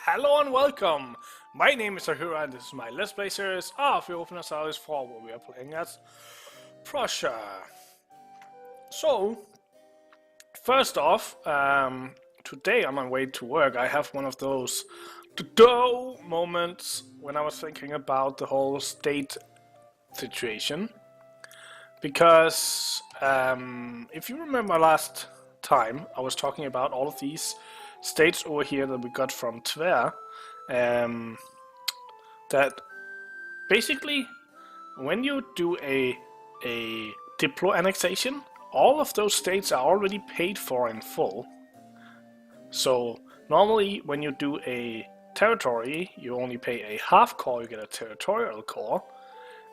Hello and welcome! My name is Ahura and this is my Let's Play series of Europa Universalis IV, where we are playing as Prussia. So, first off, today on my way to work I have one of those to-do moments when I was thinking about the whole state situation. Because, if you remember last time, I was talking about all of these states over here that we got from Tver, that basically when you do a Diplo annexation, all of those states are already paid for in full. So normally when you do a territory, you only pay a half core, you get a territorial core,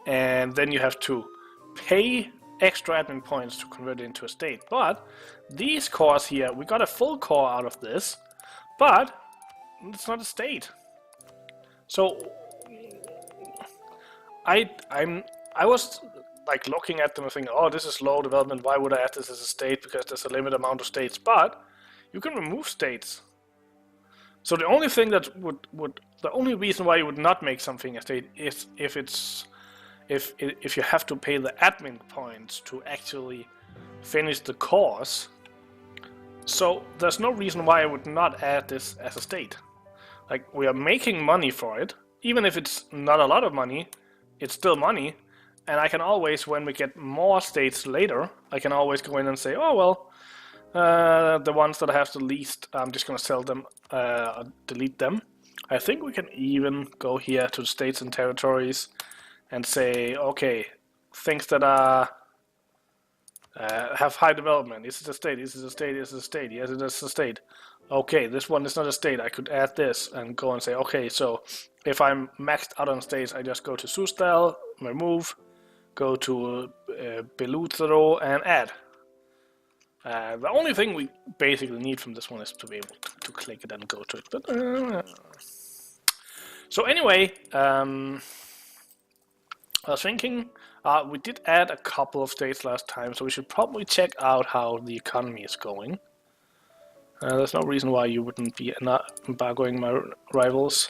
and then you have to pay extra admin points to convert it into a state. But these cores here, we got a full core out of this, but it's not a state. So I was like looking at them and thinking, oh, this is low development, why would I add this as a state? Because there's a limited amount of states. But you can remove states. So the only thing that the only reason why you would not make something a state is if you have to pay the admin points to actually finish the course. So there's no reason why I would not add this as a state. Like, we are making money for it. Even if it's not a lot of money, it's still money. And I can always, when we get more states later, I can always go in and say, oh well, the ones that I have the least, I'm just gonna sell them, delete them. I think we can even go here to states and territories and say, okay, things that are have high development. Is it a state? Is it a state? Is it a state? Yes, it is a state. Okay, this one is not a state. I could add this and go and say, okay, so if I'm maxed out on states, I just go to Sustal, remove, go to Belutero and add. The only thing we basically need from this one is to be able to click it and go to it. But so anyway, I was thinking, we did add a couple of states last time, so we should probably check out how the economy is going. There's no reason why you wouldn't be embargoing my rivals.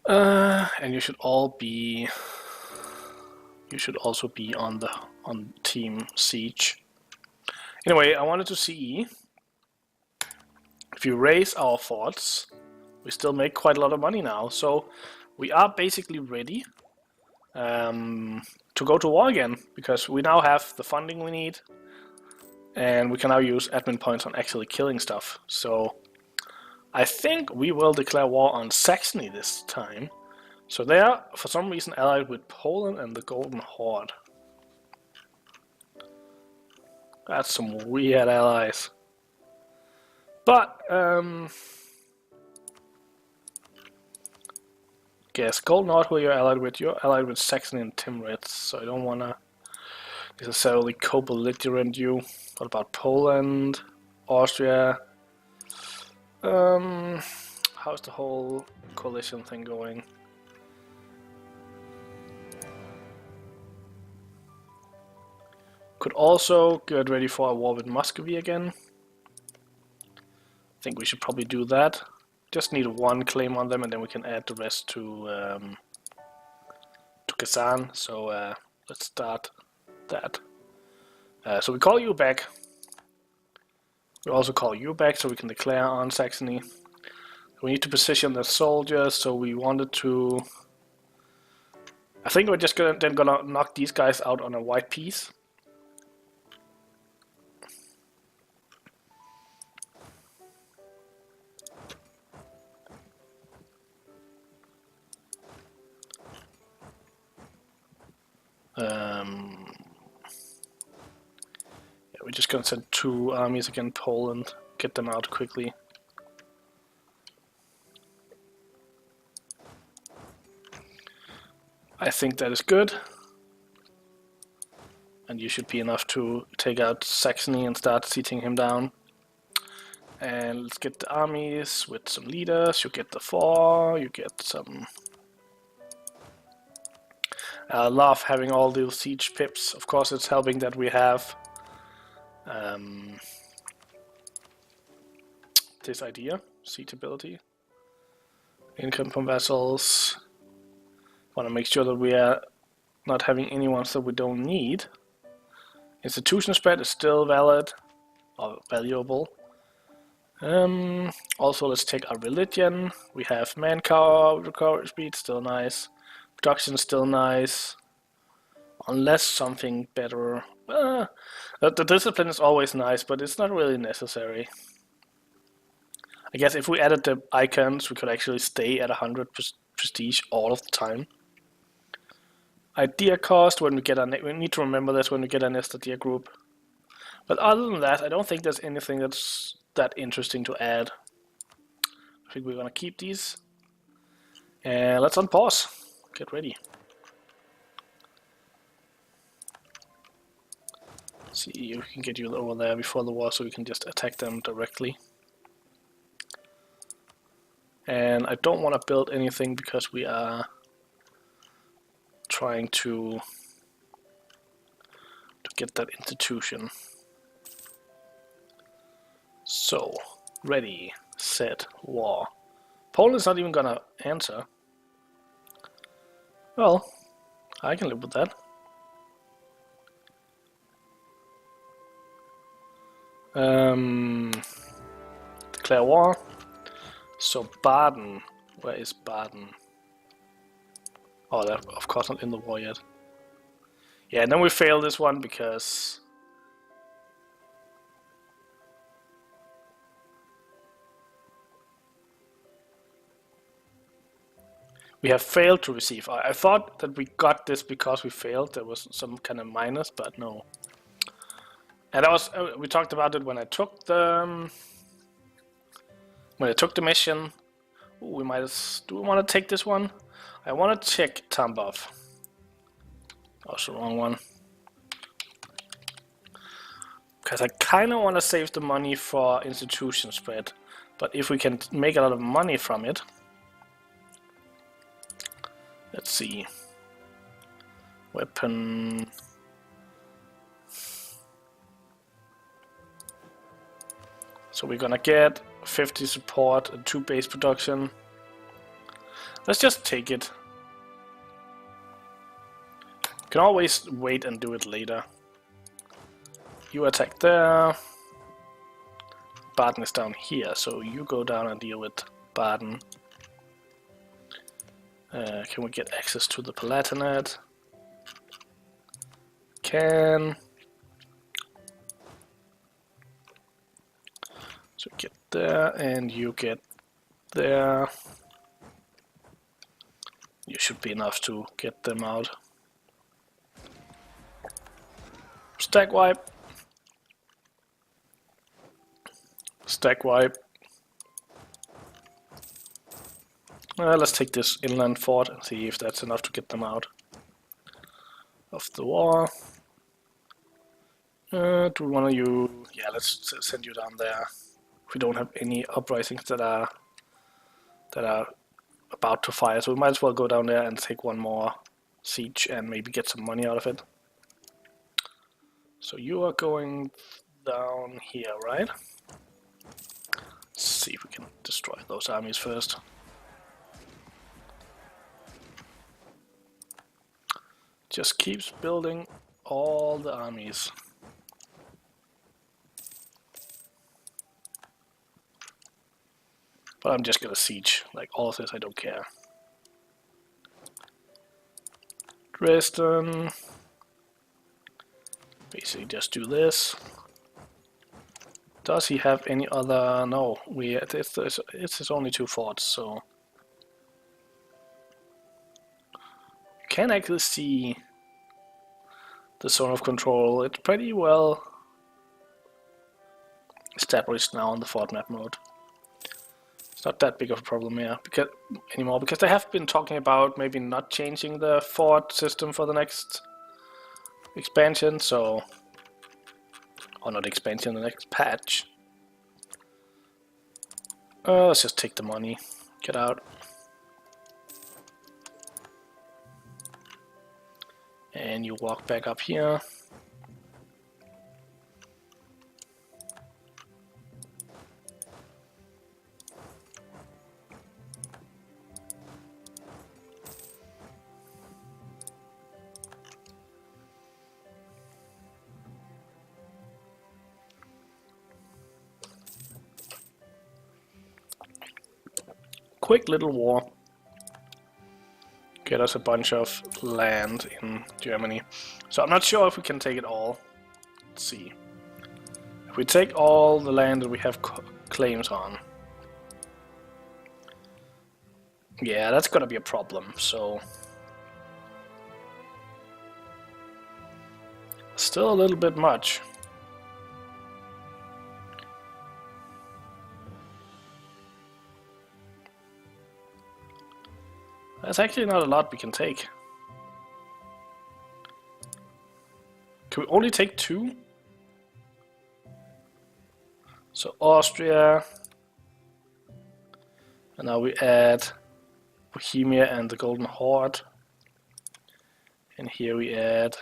And you should all be. You should also be on Team Siege. Anyway, I wanted to see if you raise our forts, we still make quite a lot of money now. So we are basically ready to go to war again, because we now have the funding we need, and we can now use admin points on actually killing stuff. So I think we will declare war on Saxony this time. So they are, for some reason, allied with Poland and the Golden Horde. That's some weird allies. But, guess Golden Horde, who you're allied with? You're allied with Saxony and Timritz, so I don't want to necessarily co-belligerent you. What about Poland, Austria? How's the whole coalition thing going? Could also get ready for a war with Muscovy again. I think we should probably do that. Just need one claim on them, and then we can add the rest to Kazan. So let's start that. So we call you back. We also call you back, so we can declare on Saxony. We need to position the soldiers, so we wanted to. I think we're just gonna knock these guys out on a white piece. Yeah, we're just gonna send 2 armies against Poland, get them out quickly. I think that is good. And you should be enough to take out Saxony and start sieging him down. And let's get the armies with some leaders. You get the 4, you get some. I love having all those siege pips. Of course, it's helping that we have this idea. Seatability. Income from vessels. Want to make sure that we are not having any ones that we don't need. Institution spread is still valid or valuable. Also, let's take our religion. We have manpower, recovery speed, still nice. Production, still nice. Unless something better. The discipline is always nice, but it's not really necessary. I guess if we added the icons, we could actually stay at 100 prestige all of the time. Idea cost, when we get we need to remember this when we get a nest idea group. But other than that, I don't think there's anything that's that interesting to add. I think we're gonna keep these. And let's unpause. Get ready. See if we can get you over there before the war so we can just attack them directly. And I don't want to build anything because we are trying to get that institution. So, ready, set, war. Poland's not even gonna answer. Well, I can live with that. Declare war. So Baden, where is Baden? Oh, they're of course not in the war yet. Yeah, and then we fail this one because we have failed to receive. I thought that we got this because we failed. There was some kind of minus, but no. And that was we talked about it when I took the mission. Ooh, we might. Do we want to take this one? I want to check Tambov. That was the wrong one. Because I kind of want to save the money for institution spread, but if we can make a lot of money from it. Let's see. Weapon. So we're gonna get 50 support and 2 base production. Let's just take it. Can always wait and do it later. You attack there. Baden is down here, so you go down and deal with Baden. Can we get access to the Palatinate? Can. So get there, and you get there. You should be enough to get them out. Stack wipe. Stack wipe. Let's take this inland fort and see if that's enough to get them out of the war. Do we want to use... Yeah, let's send you down there. We don't have any uprisings that are about to fire, so we might as well go down there and take one more siege and maybe get some money out of it. So you are going down here, right? Let's see if we can destroy those armies first. Just keeps building all the armies. But I'm just gonna siege, like all of this, I don't care. Dresden. Basically just do this. Does he have any other... No, it's only 2 forts, so... You can actually see the zone of control. It's pretty well established now on the fort map mode. It's not that big of a problem here anymore, because they have been talking about maybe not changing the fort system for the next expansion, so... Or not expansion, the next patch. Let's just take the money. Get out. And you walk back up here. quick little war. Get us a bunch of land in Germany. So I'm not sure if we can take it all. Let's see. If we take all the land that we have claims on. Yeah, that's gonna be a problem, so... Still a little bit much. That's actually not a lot we can take. Can we only take 2? So Austria, and now we add Bohemia and the Golden Horde, and here we add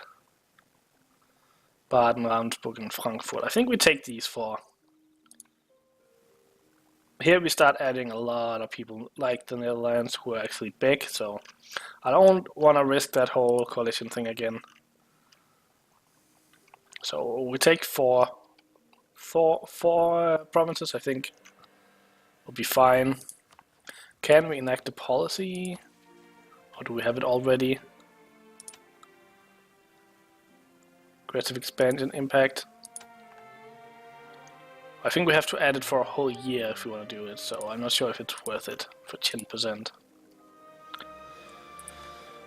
Baden, Brandenburg, and Frankfurt. I think we take these 4. Here we start adding a lot of people, like the Netherlands, who are actually big, so I don't want to risk that whole coalition thing again. So we take four provinces, I think will be fine. Can we enact a policy? Or do we have it already? Aggressive expansion impact. I think we have to add it for a whole year if we want to do it, so I'm not sure if it's worth it for 10%.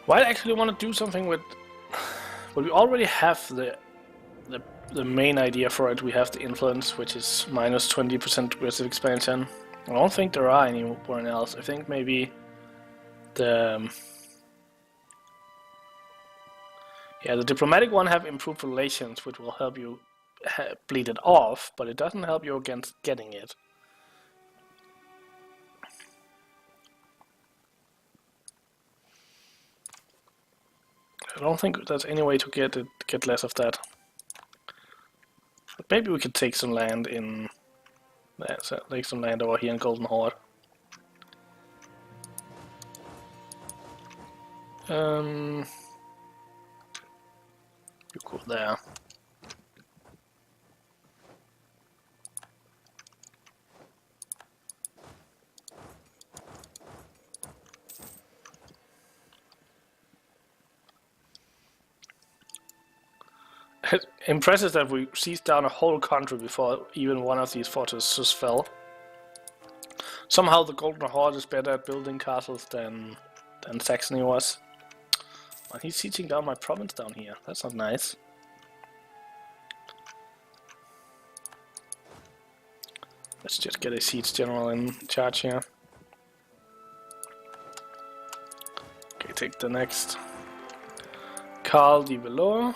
Well, I actually want to do something with... Well, we already have the main idea for it. We have the influence, which is minus 20% aggressive expansion. I don't think there are anyone else. I think maybe the... Yeah, the diplomatic one have improved relations, which will help you bleed it off, but it doesn't help you against getting it. I don't think there's any way to get less of that. But maybe we could take some land in... take some land over here in Golden Horde. You go there. It impresses that we seized down a whole country before even one of these fortresses fell. Somehow the Golden Horde is better at building castles than Saxony was. Well, he's sieging down my province down here. That's not nice. Let's just get a siege general in charge here. Okay, take the next. Karl de Valois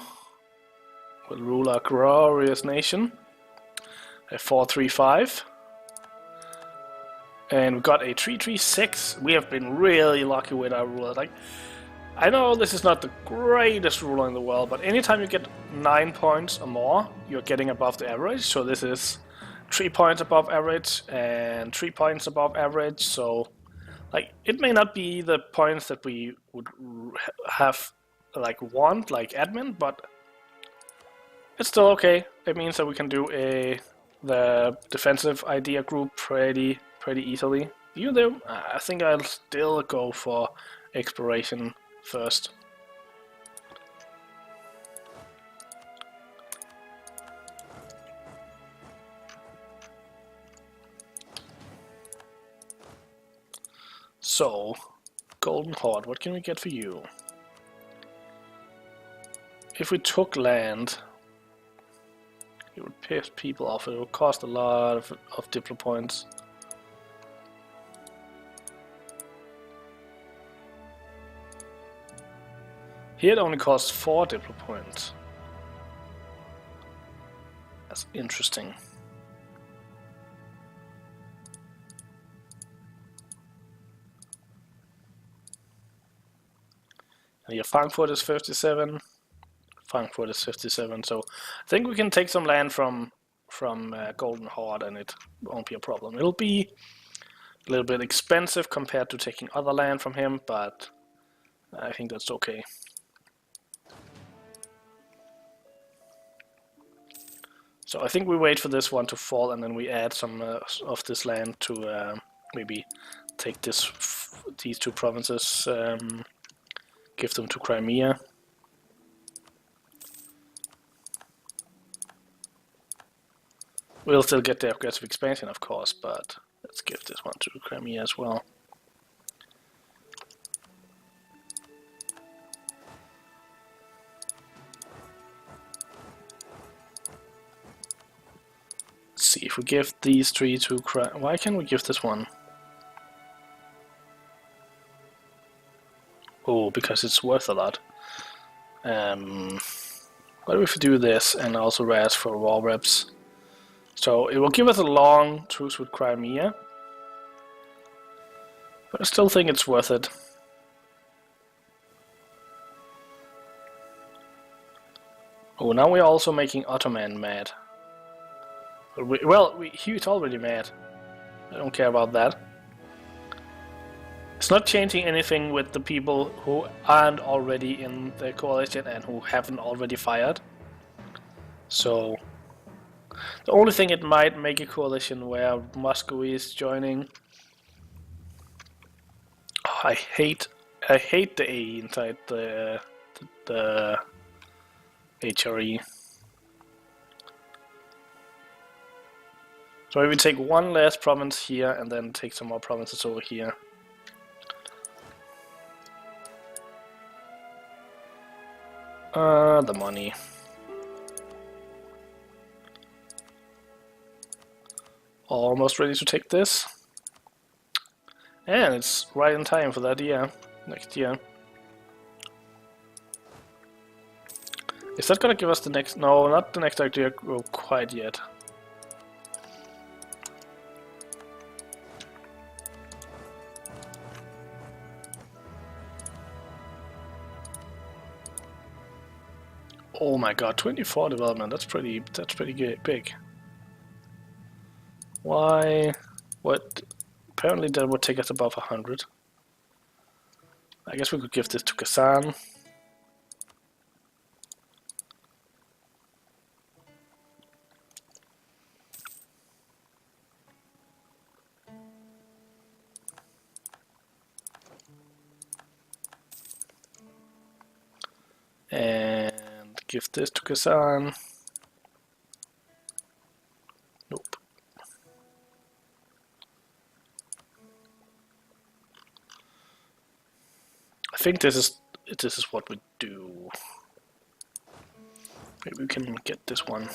will rule our glorious nation. A 435. And we got a 336. We have been really lucky with our ruler. Like, I know this is not the greatest ruler in the world, but anytime you get 9 points or more, you're getting above the average. So this is 3 points above average and 3 points above average. So, like, it may not be the points that we would have, like, like admin, but it's still okay. It means that we can do the defensive idea group pretty easily. Even though I think I'll still go for exploration first. So, Golden Horde, what can we get for you? If we took land, it would piss people off. It would cost a lot of diplo points. Here it only costs 4 diplo points. That's interesting. And here Frankfurt is 57. Frankfurt is 57, so I think we can take some land from Golden Horde and it won't be a problem. It'll be a little bit expensive compared to taking other land from him, but I think that's okay. So I think we wait for this one to fall and then we add some of this land to maybe take these two provinces, give them to Crimea. We'll still get the aggressive expansion, of course, but let's give this one to Crimea as well. Let's see if we give these three to Crimea. Why can't we give this one? Oh, because it's worth a lot. What if we do this and also ask for war reps? So it will give us a long truce with Crimea, but I still think it's worth it. Oh, now we're also making Ottoman mad. He's already mad. I don't care about that. It's not changing anything with the people who aren't already in the coalition and who haven't already fired. So the only thing it might make a coalition where Moscow is joining. Oh, I hate the A inside the HRE. So maybe take one last province here and then take some more provinces over here. The money. Almost ready to take this. And it's right in time for that year. Next year. Is that gonna give us the next... No, not the next idea quite yet. Oh my god, 24 development, that's pretty big. Why? What? Apparently that would take us above 100. I guess we could give this to Kazan. And give this to Kazan. Nope. I think this is what we do. Maybe we can get this one.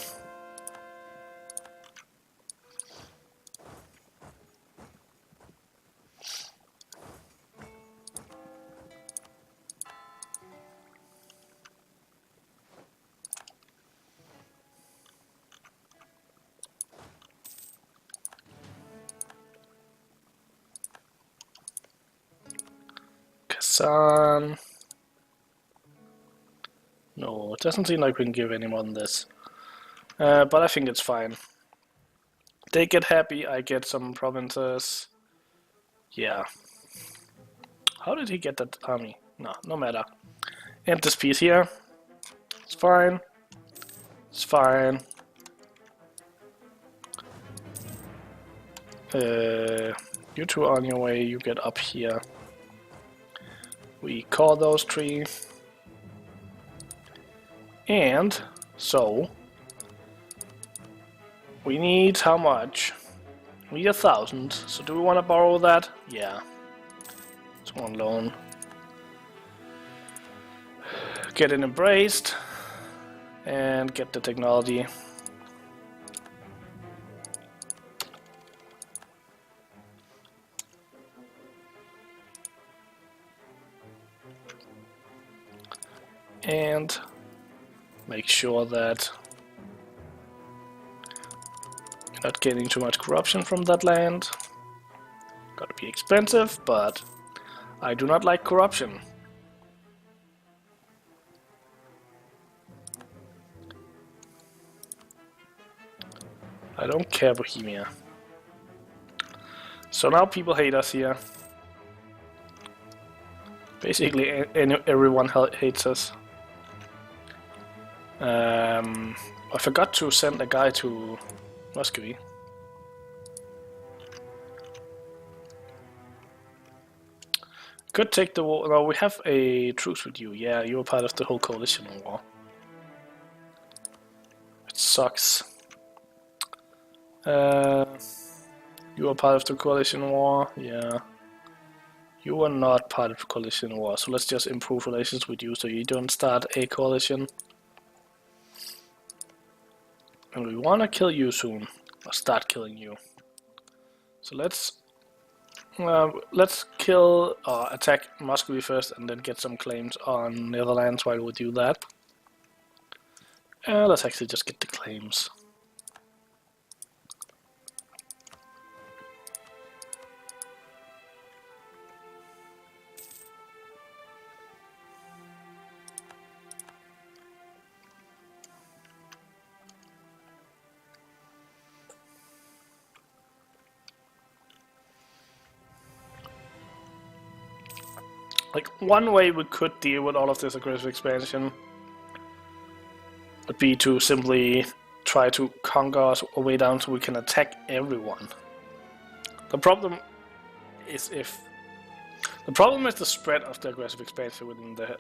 No, it doesn't seem like we can give any more than this. But I think it's fine. They get happy, I get some provinces. Yeah. How did he get that army? No matter. End this piece here. It's fine. It's fine. You two are on your way, you get up here. We call those three. And so we need how much? We need 1,000. So do we want to borrow that? Yeah. It's one loan. Get it embraced and get the technology. And make sure that you're not getting too much corruption from that land. Gotta be expensive, but I do not like corruption. I don't care Bohemia. So now people hate us here. Basically everyone hates us. I forgot to send a guy to Muscovy. could take the war. No, we have a truce with you. Yeah, you're part of the whole coalition war. It sucks. You are part of the coalition war. Yeah. You are not part of the coalition war, so let's just improve relations with you so you don't start a coalition. And we want to kill you soon, or start killing you. So let's kill or attack Muscovy first, and then get some claims on Netherlands while we do that. Let's actually just get the claims. Like, one way we could deal with all of this aggressive expansion would be to simply try to conquer us a way down so we can attack everyone. The problem is the spread of the aggressive expansion within the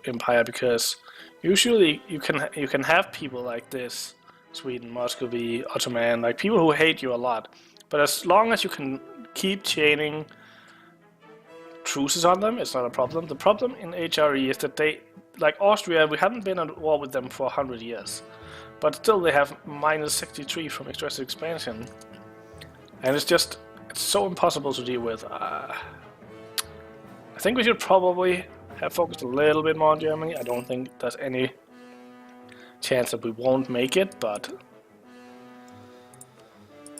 empire, because usually you can have people like this, Sweden, Muscovy, Ottoman, like people who hate you a lot, but as long as you can keep chaining truces on them, it's not a problem. The problem in HRE is that they, like Austria, we haven't been at war with them for 100 years, but still they have -63 from aggressive expansion, and it's so impossible to deal with. I think we should probably have focused a little bit more on Germany. I don't think there's any chance that we won't make it, but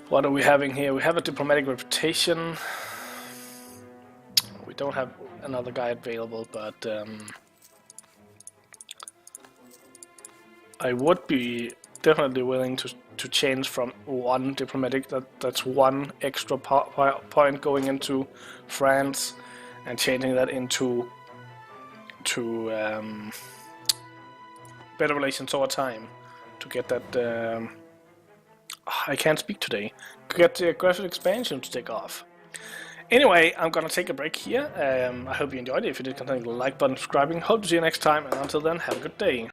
what are we having here? We have a diplomatic reputation. We don't have another guy available, but I would be definitely willing to change from one diplomatic, that's one extra point going into France, and changing that into better relations over time to get that. I can't speak today. To get the aggressive expansion to take off. Anyway, I'm gonna take a break here. I hope you enjoyed it. If you did, consider the like button, subscribing. Hope to see you next time, and until then, have a good day.